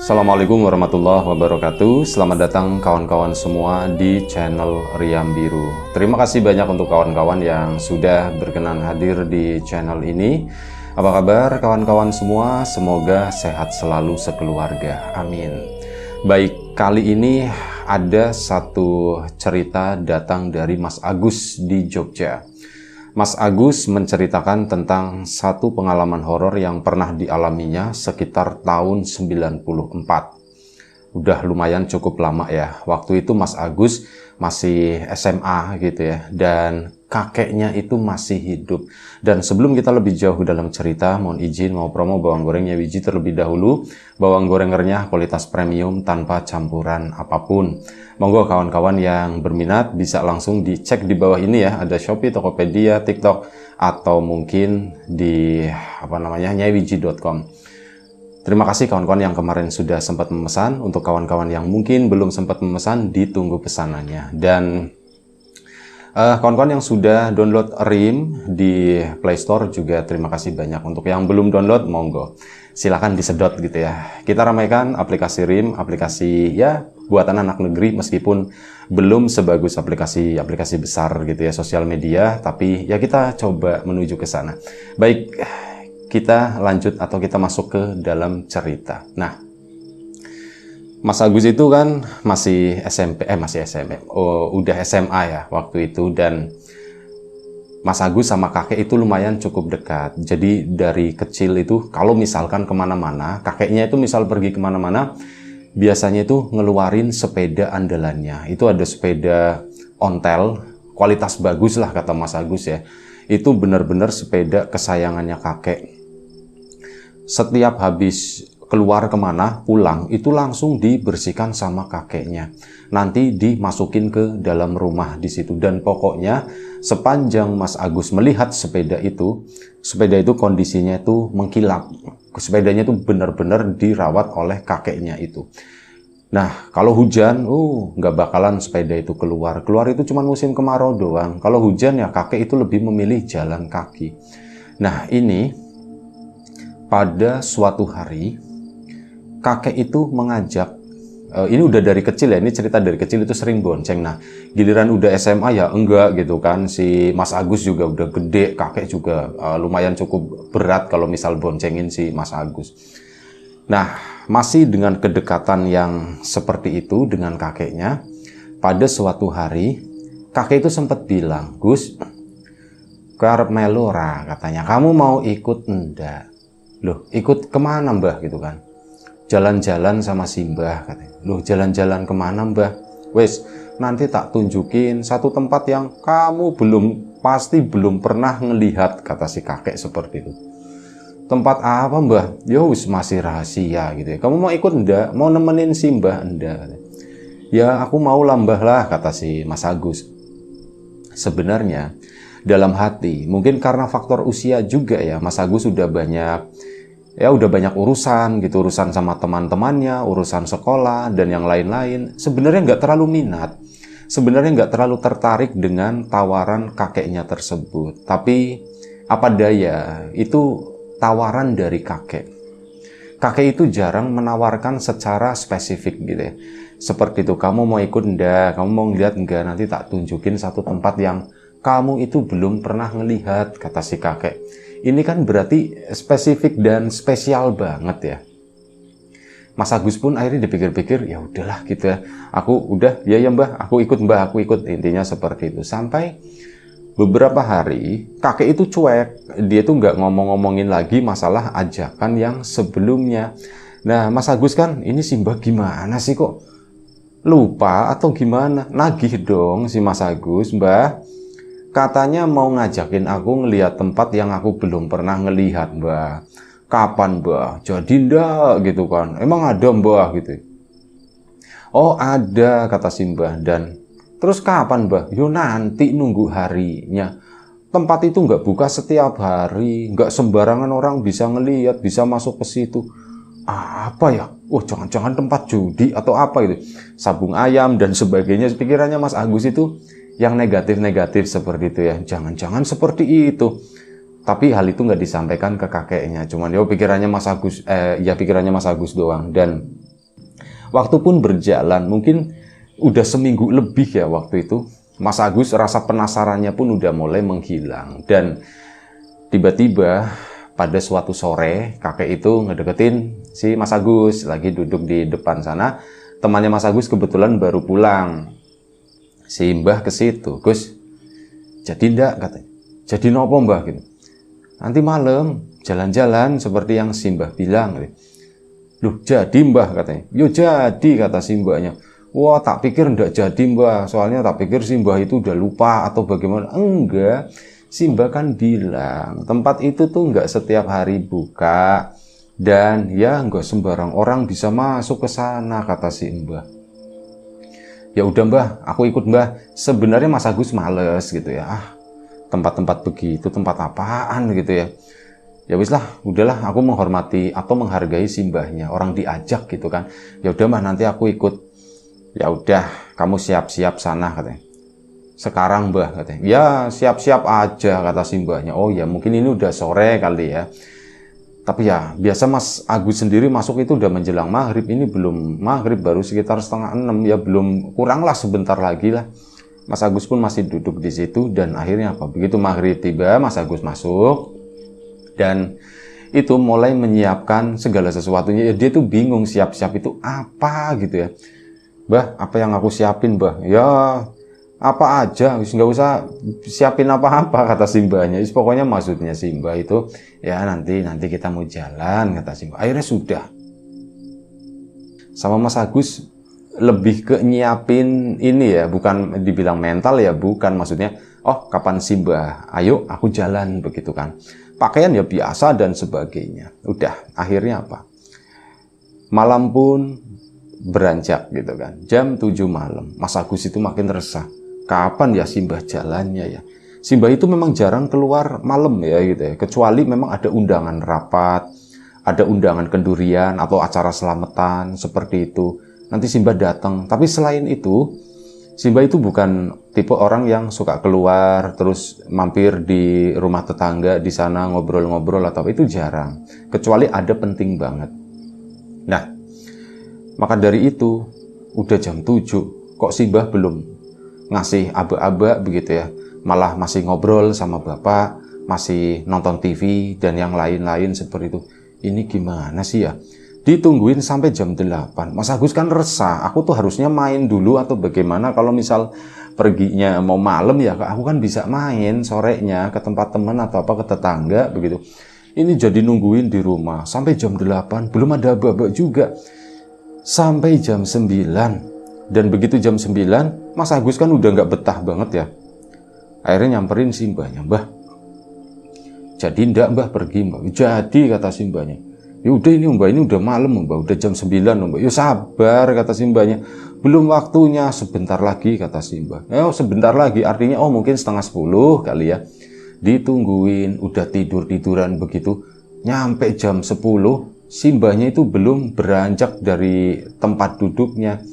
Assalamualaikum warahmatullahi wabarakatuh. Selamat datang kawan-kawan semua di channel Riam Biru. Terima kasih banyak untuk kawan-kawan yang sudah berkenan hadir di channel ini. Apa kabar kawan-kawan semua? Semoga sehat selalu sekeluarga. Amin. Baik, kali ini ada satu cerita datang dari Mas Agus di Jogja. Mas Agus menceritakan tentang satu pengalaman horor yang pernah dialaminya sekitar tahun 94. Udah lumayan cukup lama ya. Waktu itu Mas Agus masih SMA gitu ya. Dan kakeknya itu masih hidup. Dan sebelum kita lebih jauh dalam cerita, mohon izin mau promo bawang gorengnya Wiji terlebih dahulu. Bawang gorengernya kualitas premium tanpa campuran apapun. Monggo kawan-kawan yang berminat bisa langsung dicek di bawah ini ya. Ada Shopee, Tokopedia, TikTok, atau mungkin di nyaiwiji.com. Terima kasih kawan-kawan yang kemarin sudah sempat memesan. Untuk kawan-kawan yang mungkin belum sempat memesan, ditunggu pesanannya. Dan kawan-kawan yang sudah download RIM di Play Store juga terima kasih banyak. Untuk yang belum download, monggo silakan disedot gitu ya. Kita ramaikan aplikasi RIM, aplikasi ya buatan anak negeri meskipun belum sebagus aplikasi besar gitu ya, sosial media, tapi ya kita coba menuju ke sana. Baik, kita lanjut atau kita masuk ke dalam cerita. Nah, Mas Agus itu kan masih udah SMA ya waktu itu, dan Mas Agus sama kakek itu lumayan cukup dekat. Jadi dari kecil itu kalau misalkan kemana-mana, kakeknya itu misal pergi kemana-mana, biasanya itu ngeluarin sepeda andalannya. Itu ada sepeda ontel, kualitas bagus lah kata Mas Agus ya. Itu benar-benar sepeda kesayangannya kakek. Setiap habis keluar kemana, pulang, itu langsung dibersihkan sama kakeknya. Nanti dimasukin ke dalam rumah di situ. Dan pokoknya sepanjang Mas Agus melihat sepeda itu kondisinya itu mengkilap. Sepedanya itu benar-benar dirawat oleh kakeknya itu. Nah, kalau hujan, nggak bakalan sepeda itu keluar. Keluar itu cuma musim kemarau doang. Kalau hujan ya kakek itu lebih memilih jalan kaki. Nah, ini pada suatu hari kakek itu mengajak, ini udah dari kecil ya, ini cerita dari kecil itu sering bonceng. Nah, giliran udah SMA ya enggak gitu kan. Si Mas Agus juga udah gede, kakek juga lumayan cukup berat kalau misal boncengin si Mas Agus. Nah, masih dengan kedekatan yang seperti itu dengan kakeknya, pada suatu hari kakek itu sempat bilang, "Gus, karep melu ora?" katanya. "Kamu mau ikut enggak?" "Loh, ikut kemana Mbah?" gitu kan. "Jalan-jalan sama si Mbah," katanya. "Loh, jalan-jalan kemana Mbah?" "Wes, nanti tak tunjukin satu tempat yang kamu pasti belum pernah ngelihat," kata si kakek seperti itu. "Tempat apa Mbah?" "Ya wis masih rahasia gitu ya. Kamu mau ikut enggak? Mau nemenin si Mbah enggak?" "Ya aku mau lah Mbah lah," kata si Mas Agus. Sebenarnya dalam hati, mungkin karena faktor usia juga ya, Mas Agus udah banyak urusan gitu, urusan sama teman-temannya, urusan sekolah, dan yang lain-lain. Sebenarnya nggak terlalu minat. Sebenarnya nggak terlalu tertarik dengan tawaran kakeknya tersebut. Tapi apa daya, itu tawaran dari kakek. Kakek itu jarang menawarkan secara spesifik gitu ya. Seperti itu, "Kamu mau ikut enggak? Kamu mau ngeliat enggak? Nanti tak tunjukin satu tempat yang kamu itu belum pernah ngelihat," kata si kakek. Ini kan berarti spesifik dan spesial banget ya. Mas Agus pun akhirnya dipikir-pikir, ya udahlah gitu ya. Ya Mbah, aku ikut Mbah, aku ikut. Intinya seperti itu. Sampai beberapa hari, kakek itu cuek. Dia tuh nggak ngomong-ngomongin lagi masalah ajakan yang sebelumnya. Nah, Mas Agus kan, ini si Mbah gimana sih kok? Lupa atau gimana? Nagih dong si Mas Agus, "Mbah, katanya mau ngajakin aku ngelihat tempat yang aku belum pernah ngelihat Mbah. Kapan Mbah? Jadi ndak?" gitu kan. "Emang ada Mbah?" gitu. "Oh ada," kata si Mbah. "Dan terus kapan Mbah?" "Yo nanti nunggu harinya. Tempat itu nggak buka setiap hari, nggak sembarangan orang bisa ngelihat, bisa masuk ke situ." "Apa ya? Oh jangan-jangan tempat judi atau apa gitu. Sabung ayam dan sebagainya." Pikirannya Mas Agus itu yang negatif-negatif seperti itu ya. Jangan-jangan seperti itu. Tapi hal itu nggak disampaikan ke kakeknya. Cuman pikirannya Mas Agus doang. Dan Waktu pun berjalan, mungkin udah seminggu lebih ya waktu itu. Mas Agus rasa penasarannya pun udah mulai menghilang. Dan tiba-tiba pada suatu sore, kakek itu ngedeketin si Mas Agus. Lagi duduk di depan sana. Temannya Mas Agus kebetulan baru pulang. Si Mbah ke situ. Gus, jadi ndak katanya? Jadi nopo Mbah gitu? Nanti malam jalan-jalan seperti yang si Mbah bilang. Loh, jadi Mbah katanya. Yo jadi, kata si Mbahnya. Wah, tak pikir ndak jadi Mbah, soalnya tak pikir si Mbah itu udah lupa atau bagaimana. Enggak, si Mbah kan bilang tempat itu tuh nggak setiap hari buka, dan ya nggak sembarang orang bisa masuk ke sana, kata si Mbah. Ya udah Mbah, aku ikut Mbah. Sebenarnya Mas Agus males gitu ya. Tempat-tempat begitu, tempat apaan gitu ya. Ya wis lah, udahlah, aku menghormati atau menghargai si Mbahnya, orang diajak gitu kan. Ya udah Mbah, nanti aku ikut. Ya udah, kamu siap-siap sana katanya. Sekarang Mbah katanya. Ya siap-siap aja, kata si Mbahnya. Oh ya, mungkin ini udah sore kali ya. Tapi ya biasa Mas Agus sendiri masuk itu udah menjelang maghrib. Ini belum maghrib, baru sekitar 5:30 ya, belum, kurang lah sebentar lagi lah. Mas Agus pun masih duduk di situ. Dan akhirnya apa? Begitu maghrib tiba, Mas Agus masuk dan itu mulai menyiapkan segala sesuatunya. Ya, dia tuh bingung siap-siap itu apa gitu ya. Mbah, apa yang aku siapin Mbah? Ya apa aja, nggak usah siapin apa-apa, kata si Mbahnya. Pokoknya maksudnya si Mbah itu ya nanti kita mau jalan, kata si Mbah. Akhirnya sudah. Sama Mas Agus lebih ke nyiapin ini ya, bukan dibilang mental ya, bukan, maksudnya oh kapan sih Mbah, ayo aku jalan, begitu kan. Pakaian ya biasa dan sebagainya. Udah, akhirnya apa? Malam pun beranjak gitu kan. Jam 7 malam. Mas Agus itu makin resah. Kapan ya Simbah jalannya ya? Simbah itu memang jarang keluar malam ya gitu ya. Kecuali memang ada undangan rapat, ada undangan kendurian atau acara selamatan seperti itu. Nanti Simbah datang. Tapi selain itu, Simbah itu bukan tipe orang yang suka keluar terus mampir di rumah tetangga di sana ngobrol-ngobrol atau itu jarang. Kecuali ada penting banget. Nah, maka dari itu udah jam 7 kok Simbah belum ngasih aba-aba begitu ya. Malah masih ngobrol sama bapak, masih nonton TV dan yang lain-lain seperti itu. Ini gimana sih ya? Ditungguin sampai jam 8. Mas Agus kan resah, aku tuh harusnya main dulu atau bagaimana, kalau misal perginya mau malam ya aku kan bisa main sorenya ke tempat teman atau apa, ke tetangga begitu. Ini jadi nungguin di rumah sampai jam 8, belum ada aba-aba juga. Sampai jam 9. Dan begitu jam 9, Mas Agus kan udah nggak betah banget ya. Akhirnya nyamperin Simbahnya, Mbah, jadi ndak Mbah pergi Mbah? Jadi, kata Simbahnya. Ya udah ini Mbah, ini udah malam Mbah, udah jam 9 Mbah. Ya sabar, kata Simbahnya. Belum waktunya, sebentar lagi, kata Simbah. Oh sebentar lagi, artinya oh mungkin setengah 10 kali ya. Ditungguin, udah tidur-tiduran begitu. Nyampe jam 10, Simbahnya itu belum beranjak dari tempat duduknya.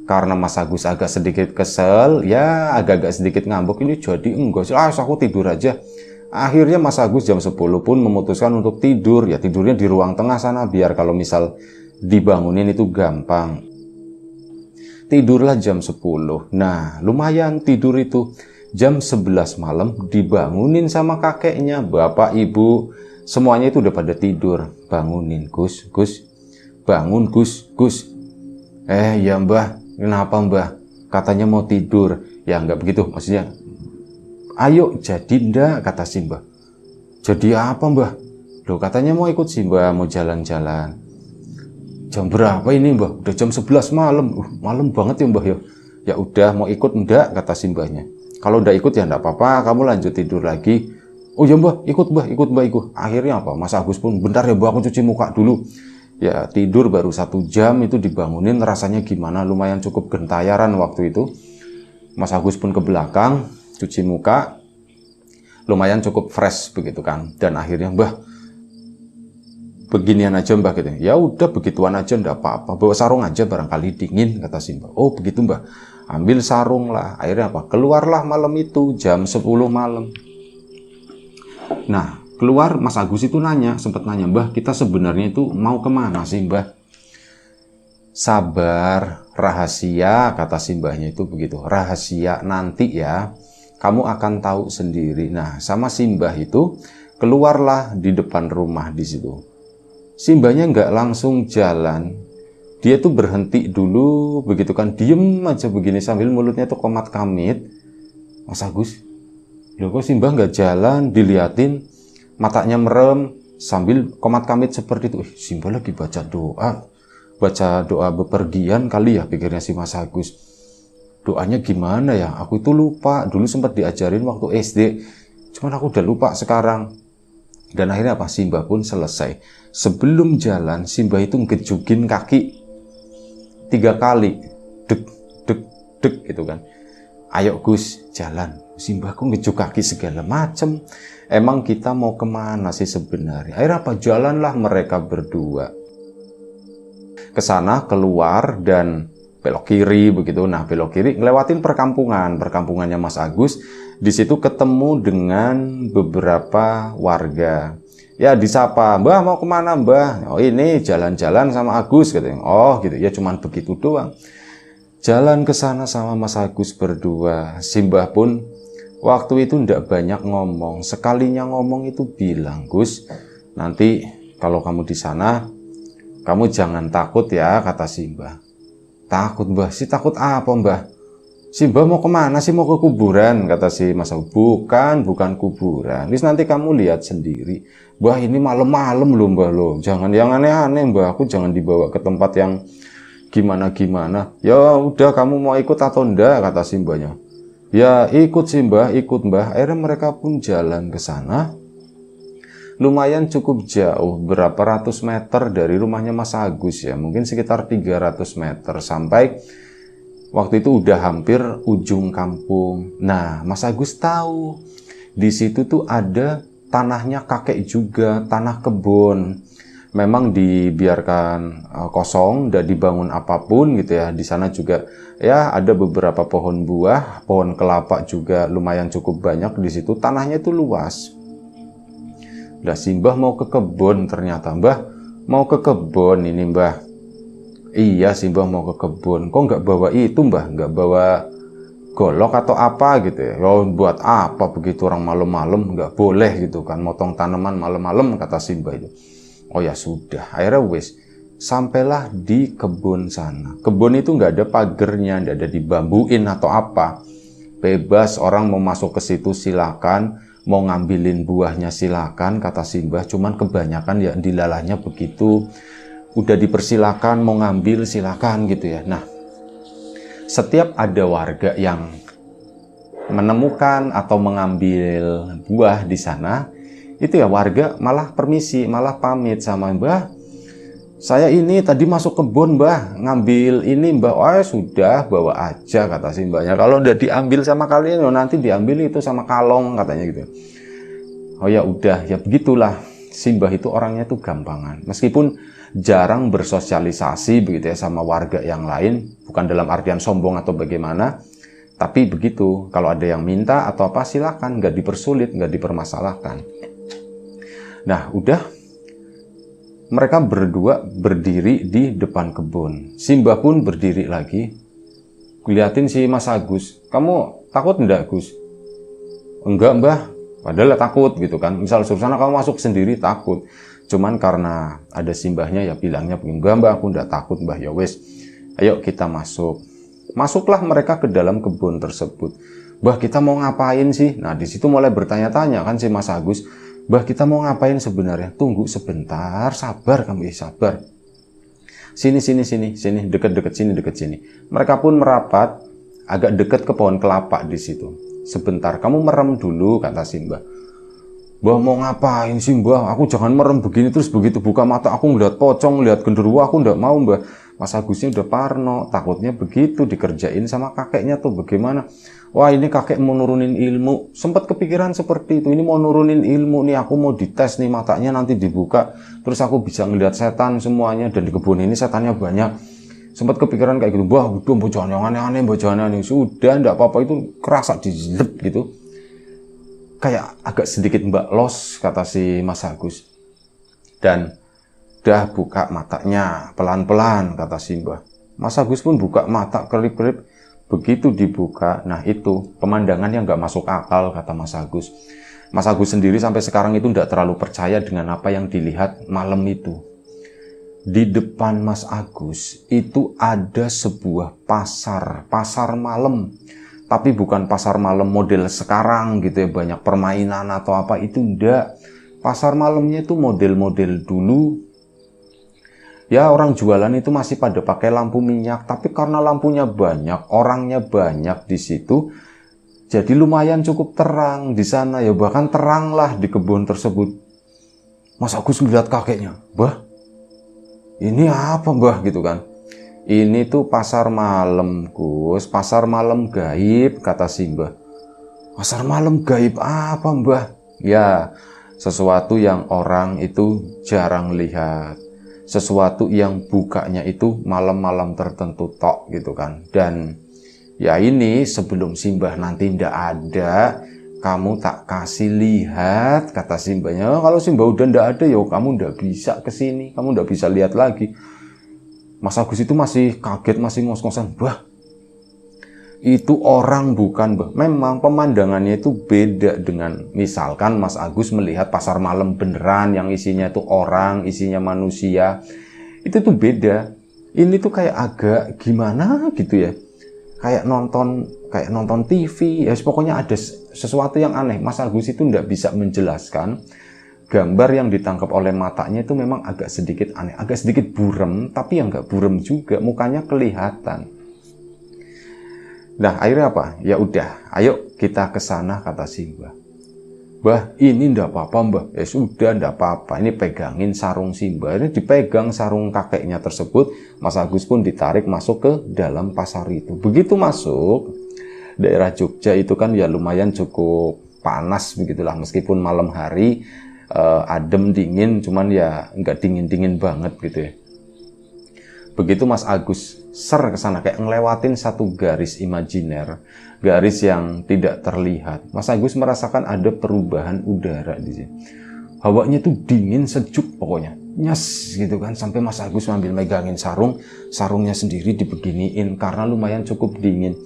Karena Mas Agus agak sedikit kesel, ya agak-agak sedikit ngambek, ini jadi enggak sih, aku tidur aja. Akhirnya Mas Agus jam 10 pun memutuskan untuk tidur. Ya tidurnya di ruang tengah sana, biar kalau misal dibangunin itu gampang. Tidurlah jam 10. Nah lumayan tidur itu. Jam 11 malam dibangunin sama kakeknya. Bapak, ibu, semuanya itu udah pada tidur. Bangunin, Gus, Gus. Bangun, Gus, Gus. Ya Mbah, kenapa Mbah? Katanya mau tidur. Ya enggak begitu, maksudnya ayo jadi ndak, kata Simbah. Jadi apa Mbah? Loh katanya mau ikut Simbah, mau jalan-jalan. Jam berapa ini Mbah? Udah jam 11 malam. Malam banget ya Mbah ya. Ya udah, mau ikut ndak, kata Simbahnya. Kalau ndak ikut ya ndak apa-apa, kamu lanjut tidur lagi. Oh ya Mbah, ikut Mbah, ikut Mbah, ikut. Akhirnya apa? Mas Agus pun, bentar ya Mbah, aku cuci muka dulu. Ya tidur baru 1 jam itu dibangunin, rasanya gimana? Lumayan cukup gentayaran waktu itu. Mas Agus pun ke belakang, cuci muka, lumayan cukup fresh begitu kan. Dan akhirnya Mbah, beginian aja Mbah gitu. Ya udah begituan aja ndak apa-apa, bawa sarung aja barangkali dingin, kata Simbah. Oh begitu Mbah, ambil sarung lah. Akhirnya apa? Keluarlah malam itu jam 10 malam. Nah keluar, Mas Agus itu nanya, sempat nanya, Mbah kita sebenarnya itu mau kemana sih Mbah? Sabar, rahasia, kata simbahnya itu begitu. Rahasia nanti ya, kamu akan tahu sendiri. Nah, sama simbah itu keluarlah di depan rumah di situ. Simbahnya nggak langsung jalan. Dia tuh berhenti dulu, begitu kan, diem aja begini sambil mulutnya tuh komat kamit. Mas Agus, loh kok simbah nggak jalan, diliatin, matanya merem, sambil komat kamit seperti itu. Simbah lagi baca doa bepergian kali ya, pikirnya si Mas Agus. Doanya gimana ya, aku itu lupa, dulu sempat diajarin waktu SD, cuman aku udah lupa sekarang. Dan akhirnya apa, simbah pun selesai. Sebelum jalan, simbah itu ngejugin kaki 3 kali, dek dek dek gitu kan. Ayo Gus, jalan. Simbahku ngejuk kaki segala macem. Emang kita mau kemana sih sebenarnya? Akhirnya apa? Jalanlah mereka berdua ke sana, keluar dan belok kiri begitu. Nah, belok kiri ngelewatin perkampungannya Mas Agus. Di situ ketemu dengan beberapa warga. Ya disapa, Mbah mau kemana Mbah? Oh ini jalan-jalan sama Agus katanya. Oh gitu ya, cuman begitu doang. Jalan ke sana sama Mas Agus berdua. Simbah pun waktu itu ndak banyak ngomong. Sekalinya ngomong itu bilang, Gus, nanti kalau kamu di sana, kamu jangan takut ya, kata simbah. Takut Mbah? Si takut apa Mbah? Simbah mau kemana sih? Mau ke kuburan, kata si Mas Agus. Bukan kuburan. Terus nanti kamu lihat sendiri. Mbah ini malam-malam loh Mbah loh. Jangan yang aneh-aneh Mbah. Aku jangan dibawa ke tempat yang gimana-gimana. Ya udah, kamu mau ikut atau enggak, kata simbahnya. Ya ikut sih Mbah, ikut Mbah. Akhirnya mereka pun jalan ke sana. Lumayan cukup jauh, berapa ratus meter dari rumahnya Mas Agus ya. Mungkin sekitar 300 meter sampai waktu itu udah hampir ujung kampung. Nah, Mas Agus tahu di situ tuh ada tanahnya kakek juga, tanah kebun. Memang dibiarkan kosong, tidak dibangun apapun gitu ya. Di sana juga ya ada beberapa pohon buah, pohon kelapa juga lumayan cukup banyak di situ. Tanahnya itu luas. Udah simbah mau ke kebun ternyata. Mbah mau ke kebun ini Mbah. Iya simbah mau ke kebun. Kok nggak bawa itu Mbah? Nggak bawa golok atau apa gitu ya? Oh, buat apa begitu orang malam-malam, nggak boleh gitu kan, motong tanaman malam-malam, kata simbah itu. Oh ya sudah, akhirnya wis sampailah di kebun sana. Kebun itu nggak ada pagernya, nggak ada dibambuin atau apa. Bebas, orang mau masuk ke situ silakan, mau ngambilin buahnya silakan, kata simbah. Cuman kebanyakan ya dilalahnya begitu. Udah dipersilakan, mau ngambil silakan gitu ya. Nah, setiap ada warga yang menemukan atau mengambil buah di sana, itu ya warga malah permisi, malah pamit sama Mbah. Saya ini tadi masuk kebun Mbah, ngambil ini Mbah. Oh sudah, bawa aja, kata simbahnya. Kalau udah diambil sama kalian, nanti diambil itu sama kalong, katanya gitu. Oh ya udah, ya begitulah. Simbah itu orangnya tuh gampangan. Meskipun jarang bersosialisasi begitu ya sama warga yang lain, bukan dalam artian sombong atau bagaimana, tapi begitu. Kalau ada yang minta atau apa silakan, nggak dipersulit, nggak dipermasalahkan. Nah, udah mereka berdua berdiri di depan kebun. Simbah pun berdiri lagi. Liatin si Mas Agus. Kamu takut enggak, Gus? Enggak, Mbah. Padahal takut gitu kan. Misal suruh sana kamu masuk sendiri, takut. Cuman karena ada simbahnya ya bilangnya, enggak Mbah, aku enggak takut Mbah. Ya wes, ayo kita masuk. Masuklah mereka ke dalam kebun tersebut. Mbah, kita mau ngapain sih? Nah, di situ mulai bertanya-tanya kan si Mas Agus. Mbah, kita mau ngapain sebenarnya? Tunggu sebentar, sabar kamu, sabar. Sini, deket sini. Mereka pun merapat agak dekat ke pohon kelapa di situ. Sebentar, kamu merem dulu, kata si Mbah. Mbah, mau ngapain sih Mbah? Aku jangan merem begini terus begitu buka mata aku ngeliat pocong, ngeliat genderuwo, aku nggak mau Mbah. Mas Agusnya udah parno, takutnya begitu dikerjain sama kakeknya tuh bagaimana? Wah, ini kakek mau nurunin ilmu. Sempat kepikiran seperti itu. Ini mau nurunin ilmu nih, aku mau dites nih matanya nanti dibuka. Terus aku bisa ngeliat setan semuanya, dan di kebun ini setannya banyak. Sempat kepikiran kayak gitu. Wah, udah bocoran yang aneh-aneh, bocoran aneh. Sudah, enggak apa-apa, itu kerasa dijelep gitu. Kayak agak sedikit mbak los, kata si Mas Agus. Dan Dah buka matanya, pelan-pelan, kata Simbah. Mas Agus pun buka mata, kelip-kelip. Begitu dibuka, nah itu pemandangan yang nggak masuk akal, kata Mas Agus. Mas Agus sendiri sampai sekarang itu tidak terlalu percaya dengan apa yang dilihat malam itu. Di depan Mas Agus itu ada sebuah pasar malam. Tapi bukan pasar malam model sekarang gitu ya, banyak permainan atau apa, itu enggak. Pasar malamnya itu model-model dulu. Ya, orang jualan itu masih pada pakai lampu minyak, tapi karena lampunya banyak, orangnya banyak di situ, jadi lumayan cukup terang di sana ya, bahkan terang lah di kebun tersebut. Mas Agus melihat kakeknya, "Bah, ini apa, Mbah?" gitu kan. "Ini tuh pasar malam, Gus, pasar malam gaib," kata Simbah. "Pasar malam gaib apa, Mbah?" "Ya, sesuatu yang orang itu jarang lihat. Sesuatu yang bukanya itu malam-malam tertentu tok gitu kan. Dan ya ini sebelum Simbah nanti ndak ada, kamu tak kasih lihat," kata Simbahnya. "Kalau Simbah udah ndak ada ya kamu ndak bisa kesini, kamu ndak bisa lihat lagi." Mas Agus itu masih kaget, masih ngos-ngosan. "Bah, itu orang bukan, Bah." Memang pemandangannya itu beda dengan misalkan Mas Agus melihat pasar malam beneran yang isinya itu orang, isinya manusia. Itu tuh beda. Ini tuh kayak agak gimana gitu ya. Kayak nonton TV. Ya pokoknya ada sesuatu yang aneh. Mas Agus itu nggak bisa menjelaskan. Gambar yang ditangkap oleh matanya itu memang agak sedikit aneh, agak sedikit buram, tapi yang nggak buram juga, mukanya kelihatan. Nah, akhirnya apa? Ya udah, ayo kita ke sana, kata Simbah. "Bah, ini ndak apa-apa, Mbah." "Ya sudah, ndak apa-apa. Ini pegangin sarung Simbah." Ini dipegang sarung kakeknya tersebut. Mas Agus pun ditarik masuk ke dalam pasar itu. Begitu masuk, daerah Jogja itu kan ya lumayan cukup panas begitulah, meskipun malam hari adem dingin, cuman ya nggak dingin-dingin banget gitu ya. Begitu Mas Agus ke sana kayak ngelewatin satu garis imajiner, garis yang tidak terlihat. Mas Agus merasakan ada perubahan udara di sini. Hawanya tuh dingin, sejuk pokoknya. Nyes gitu kan, sampai Mas Agus sambil megangin sarungnya sendiri dibeginiin karena lumayan cukup dingin.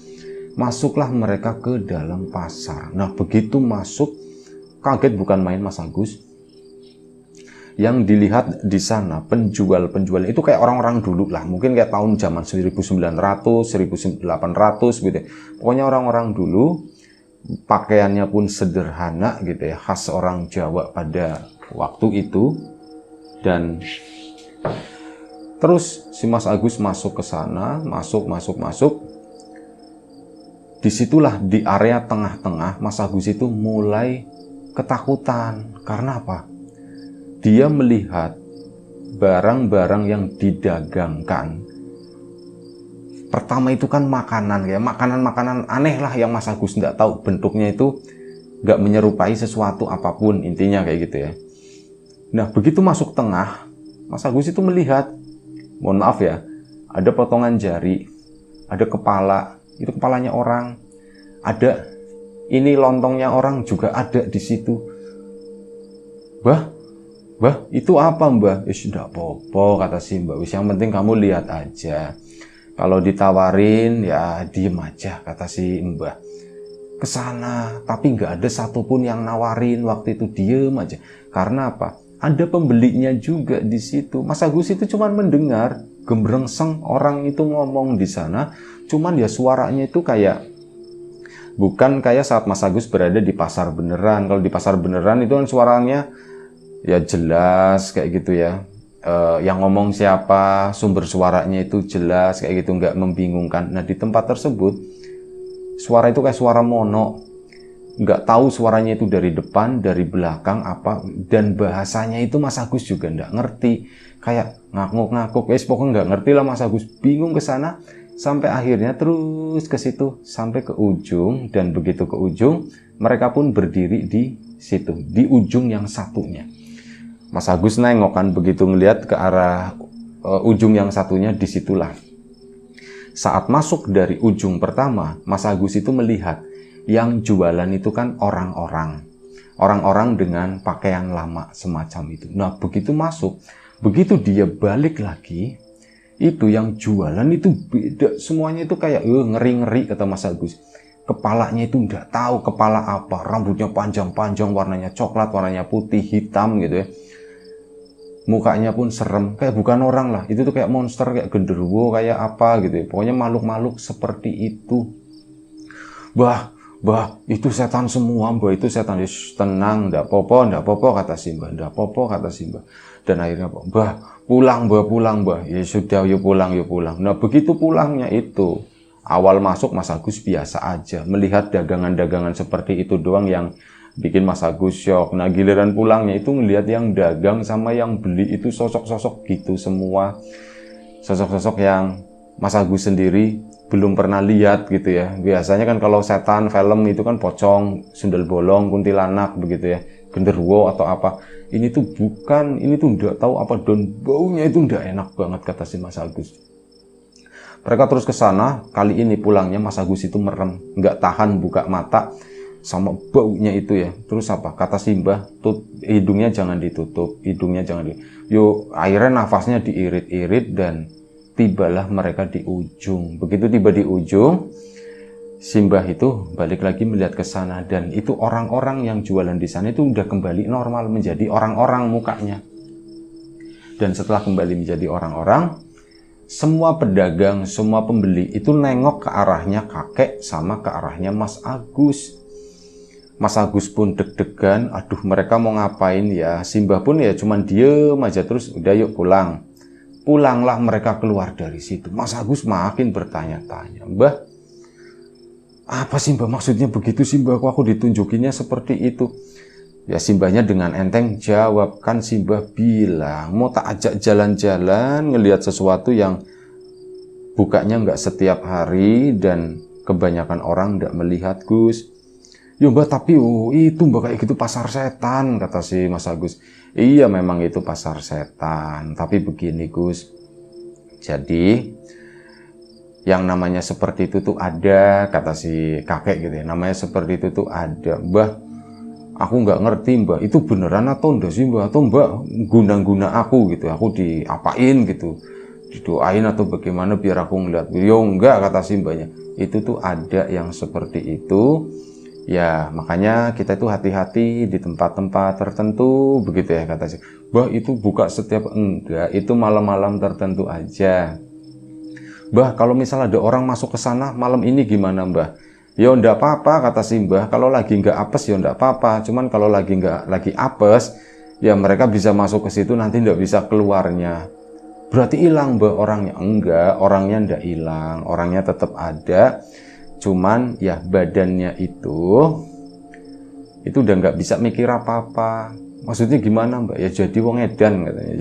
Masuklah mereka ke dalam pasar. Nah, begitu masuk, kaget bukan main Mas Agus. Yang dilihat di sana penjual-penjual itu kayak orang-orang dulu lah, mungkin kayak tahun zaman 1900, 1800 gitu ya. Pokoknya orang-orang dulu, pakaiannya pun sederhana gitu ya, khas orang Jawa pada waktu itu. Dan terus si Mas Agus masuk ke sana, masuk. Disitulah di area tengah-tengah Mas Agus itu mulai ketakutan. Karena apa? Dia melihat barang-barang yang didagangkan. Pertama itu kan makanan ya, makanan-makanan aneh lah yang Mas Agus nggak tahu bentuknya, itu nggak menyerupai sesuatu apapun, intinya kayak gitu ya. Nah, begitu masuk tengah, Mas Agus itu melihat, mohon maaf ya, ada potongan jari, ada kepala, itu kepalanya orang, ada ini lontongnya orang juga ada di situ. Bah, itu apa, Mbah?" "Ya sudah apa-apa," kata si Mbah. "Wis yang penting kamu lihat aja. Kalau ditawarin ya diem aja," kata si Mbah. Kesana, tapi nggak ada satupun yang nawarin waktu itu, diem aja. Karena apa? Ada pembelinya juga di situ. Mas Agus itu cuma mendengar gemrengseng orang itu ngomong di sana. Cuman ya suaranya itu kayak bukan kayak saat Mas Agus berada di pasar beneran. Kalau di pasar beneran itu kan suaranya ya jelas kayak gitu ya, yang ngomong siapa, sumber suaranya itu jelas kayak gitu, nggak membingungkan. Nah, di tempat tersebut suara itu kayak suara mono, nggak tahu suaranya itu dari depan, dari belakang apa, dan bahasanya itu Mas Agus juga nggak ngerti, kayak ngakuk-ngakuk, pokoknya nggak ngerti lah. Mas Agus bingung ke sana, sampai akhirnya terus ke situ sampai ke ujung. Dan begitu ke ujung, mereka pun berdiri di situ, di ujung yang satunya. Mas Agus nengok kan, begitu ngelihat ke arah ujung yang satunya, disitulah. Saat masuk dari ujung pertama, Mas Agus itu melihat yang jualan itu kan orang-orang dengan pakaian lama semacam itu. Nah, begitu masuk, Begitu dia balik lagi, itu yang jualan itu beda. Semuanya itu kayak ngeri-ngeri kata Mas Agus. Kepalanya itu nggak tahu kepala apa. Rambutnya panjang-panjang, warnanya coklat, warnanya putih, hitam gitu ya. Mukanya pun serem, kayak bukan orang lah. Itu tuh kayak monster, kayak genderuwo, kayak apa gitu ya. Pokoknya makhluk-makhluk seperti itu. Bah, itu setan semua, Mbah, itu setan. Tenang, ndak popo kata Simbah, ndak popo kata Simbah. Dan akhirnya, pulang, Mbah. Ya sudah, yuk pulang. Nah, begitu pulangnya itu, awal masuk Mas Agus biasa aja, melihat dagangan-dagangan seperti itu doang yang bikin Mas Agus syok. Nah, giliran pulangnya itu ngelihat yang dagang sama yang beli itu sosok-sosok gitu semua. Sosok-sosok yang Mas Agus sendiri belum pernah lihat gitu ya. Biasanya kan kalau setan film itu kan pocong, sundel bolong, kuntilanak begitu ya, genderuwo atau apa. Ini tuh bukan, ini tuh nggak tahu apa, dan baunya itu nggak enak banget kata si Mas Agus. Mereka terus ke sana, kali ini pulangnya Mas Agus itu merem, nggak tahan buka mata sama baunya itu ya. Terus apa? Kata Simbah, hidungnya jangan ditutup, Yuk, akhirnya nafasnya diirit-irit dan tibalah mereka di ujung. Begitu tiba di ujung, Simbah itu balik lagi melihat ke sana, dan itu orang-orang yang jualan di sana itu udah kembali normal menjadi orang-orang mukanya. Dan setelah kembali menjadi orang-orang, semua pedagang, semua pembeli itu nengok ke arahnya kakek sama ke arahnya Mas Agus. Mas Agus pun deg-degan, aduh mereka mau ngapain ya. Simbah pun ya cuman diem aja, terus udah yuk pulang. Pulanglah mereka keluar dari situ. Mas Agus makin bertanya-tanya, Mbah, apa sih Mbah maksudnya begitu sih Mbah, kok aku ditunjukinnya seperti itu? Ya Simbahnya dengan enteng jawab, kan Simbah bilang mau tak ajak jalan-jalan ngelihat sesuatu yang bukanya nggak setiap hari dan kebanyakan orang nggak melihat Gus. Ya Mbah, tapi itu Mbah kayak gitu pasar setan kata si Mas Agus. Iya memang itu pasar setan, tapi begini Gus, jadi yang namanya seperti itu tuh ada, kata si kakek gitu ya, namanya seperti itu tuh ada. Mbah, aku nggak ngerti Mbah, itu beneran atau enggak sih Mbah, atau Mbah guna-guna aku gitu, aku diapain gitu, didoain atau bagaimana biar aku ngeliat. Yo enggak kata si Mbahnya, itu tuh ada yang seperti itu. Ya makanya kita itu hati-hati di tempat-tempat tertentu begitu ya kata si. Bah itu buka setiap, enggak, itu malam-malam tertentu aja. Bah kalau misal ada orang masuk ke sana malam ini gimana Mbah? Ya enggak apa-apa kata si Mbah, kalau lagi enggak apes ya enggak apa-apa, cuman kalau lagi apes ya mereka bisa masuk ke situ, nanti enggak bisa keluarnya. Berarti hilang Mbah orangnya? Enggak, orangnya enggak hilang, orangnya tetap ada. Cuman ya badannya itu udah nggak bisa mikir apa-apa. Maksudnya gimana Mbak? Ya jadi wong edan katanya.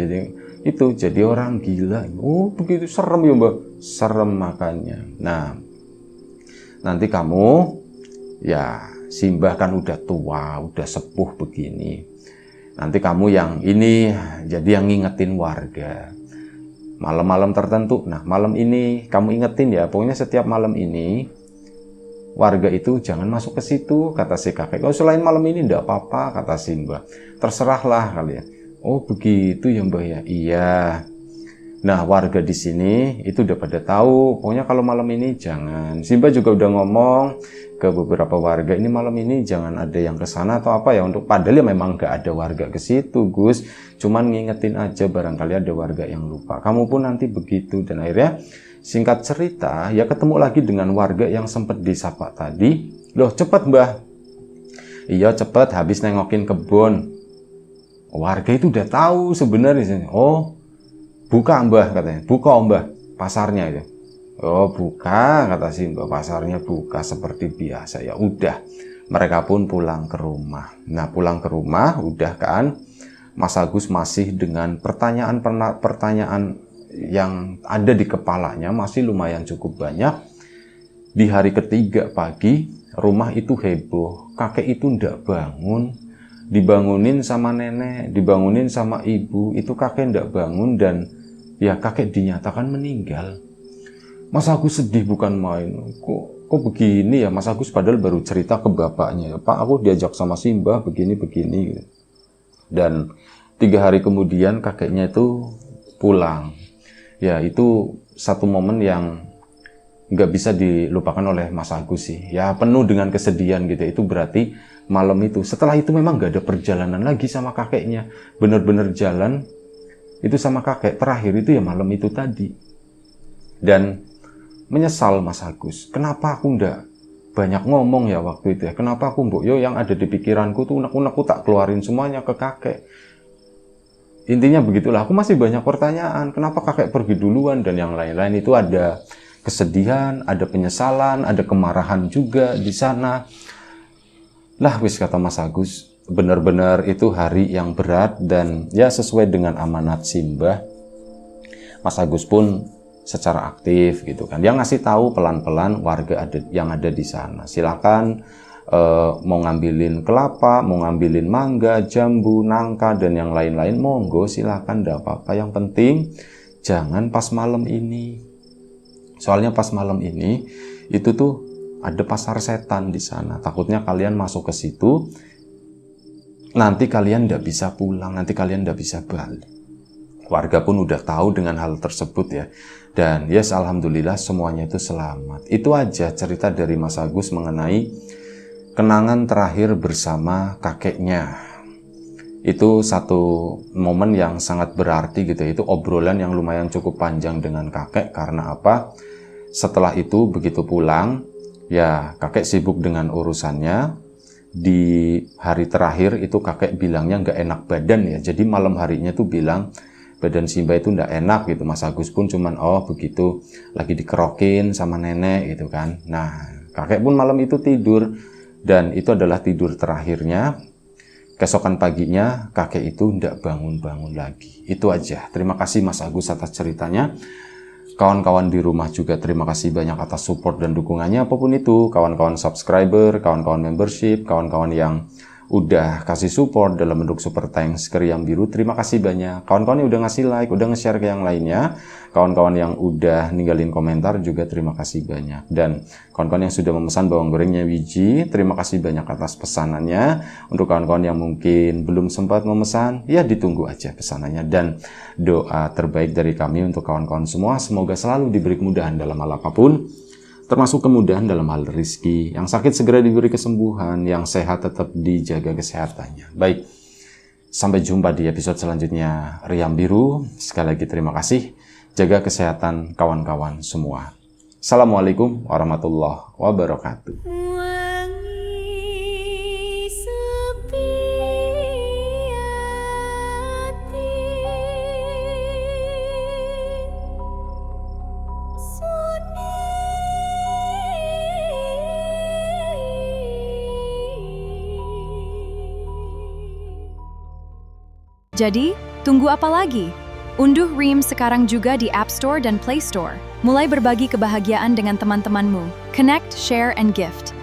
Jadi orang gila. Oh begitu, serem ya Mbak? Serem makanya. Nah nanti kamu ya Simbah kan udah tua, udah sepuh begini. Nanti kamu yang ini jadi yang ngingetin warga. Malam-malam tertentu. Nah malam ini kamu ingetin ya. Pokoknya setiap malam ini warga itu jangan masuk ke situ kata si kakek. Oh selain malam ini enggak apa-apa kata si Mbah. Terserahlah kali ya. Oh begitu ya Mbah ya. Iya. Nah warga di sini itu udah pada tahu. Pokoknya kalau malam ini jangan. Si Mbah juga udah ngomong ke beberapa warga, ini malam ini jangan ada yang ke sana atau apa ya, untuk padahal ya memang nggak ada warga ke situ Gus. Cuman ngingetin aja, barangkali ada warga yang lupa. Kamu pun nanti begitu. Dan akhirnya singkat cerita, ya ketemu lagi dengan warga yang sempat disapa tadi. Loh cepet Mbah. Iya cepet, habis nengokin kebun. Warga itu udah tahu sebenarnya. Oh buka Mbah katanya. Buka Mbah pasarnya itu. Oh buka kata si Mbah, pasarnya buka seperti biasa. Ya udah, mereka pun pulang ke rumah. Nah pulang ke rumah udah kan, Mas Agus masih dengan pertanyaan yang ada di kepalanya masih lumayan cukup banyak. Di hari ketiga pagi, rumah itu heboh. Kakek itu ndak bangun, dibangunin sama nenek, dibangunin sama ibu. Itu kakek ndak bangun dan ya kakek dinyatakan meninggal. Mas Agus sedih bukan main. Kok begini ya Mas Agus, padahal baru cerita ke bapaknya. Pak aku diajak sama Simbah begini-begini. Dan 3 hari kemudian kakeknya itu pulang. Ya, itu satu momen yang nggak bisa dilupakan oleh Mas Agus sih. Ya, penuh dengan kesedihan gitu. Itu berarti malam itu. Setelah itu memang nggak ada perjalanan lagi sama kakeknya. Bener-bener jalan itu sama kakek. Terakhir itu ya malam itu tadi. Dan menyesal Mas Agus. Kenapa aku nggak banyak ngomong ya waktu itu ya? Kenapa aku mbok yo yang ada di pikiranku tuh unek-unek tak keluarin semuanya ke kakek. Intinya begitulah, aku masih banyak pertanyaan, kenapa kakek pergi duluan dan yang lain-lain. Itu ada kesedihan, ada penyesalan, ada kemarahan juga di sana. Lah wis kata Mas Agus, benar-benar itu hari yang berat dan ya sesuai dengan amanat Simbah. Mas Agus pun secara aktif gitu kan. Dia ngasih tahu pelan-pelan warga yang ada di sana. Silakan mau ngambilin kelapa, mau ngambilin mangga, jambu, nangka, dan yang lain-lain, monggo silakan, tidak apa-apa. Yang penting jangan pas malam ini. Soalnya pas malam ini itu tuh ada pasar setan di sana. Takutnya kalian masuk ke situ, nanti kalian tidak bisa pulang, nanti kalian tidak bisa balik. Warga pun udah tahu dengan hal tersebut ya. Dan yes, alhamdulillah semuanya itu selamat. Itu aja cerita dari Mas Agus mengenai kenangan terakhir bersama kakeknya. Itu satu momen yang sangat berarti gitu. Itu obrolan yang lumayan cukup panjang dengan kakek. Karena apa? Setelah itu begitu pulang, ya kakek sibuk dengan urusannya. Di hari terakhir itu kakek bilangnya nggak enak badan ya. Jadi malam harinya tuh bilang badan Simbah itu nggak enak gitu. Mas Agus pun cuman oh begitu lagi dikerokin sama nenek gitu kan. Nah kakek pun malam itu tidur. Dan itu adalah tidur terakhirnya. Keesokan paginya kakek itu tidak bangun-bangun lagi. Itu aja. Terima kasih Mas Agus atas ceritanya. Kawan-kawan di rumah juga terima kasih banyak atas support dan dukungannya. Apapun itu, kawan-kawan subscriber, kawan-kawan membership, kawan-kawan yang udah kasih support dalam bentuk super thanks ke Riam Biru, terima kasih banyak. Kawan-kawan yang udah ngasih like, udah nge-share ke yang lainnya, kawan-kawan yang udah ninggalin komentar juga terima kasih banyak. Dan kawan-kawan yang sudah memesan bawang gorengnya Wiji, terima kasih banyak atas pesanannya. Untuk kawan-kawan yang mungkin belum sempat memesan, ya ditunggu aja pesanannya. Dan doa terbaik dari kami untuk kawan-kawan semua, semoga selalu diberi kemudahan dalam hal apapun, termasuk kemudahan dalam hal rezeki. Yang sakit segera diberi kesembuhan, yang sehat tetap dijaga kesehatannya. Baik, sampai jumpa di episode selanjutnya Riam Biru. Sekali lagi terima kasih. Jaga kesehatan kawan-kawan semua. Assalamualaikum warahmatullahi wabarakatuh. Jadi, tunggu apa lagi? Unduh Ream sekarang juga di App Store dan Play Store. Mulai berbagi kebahagiaan dengan teman-temanmu. Connect, share, and gift.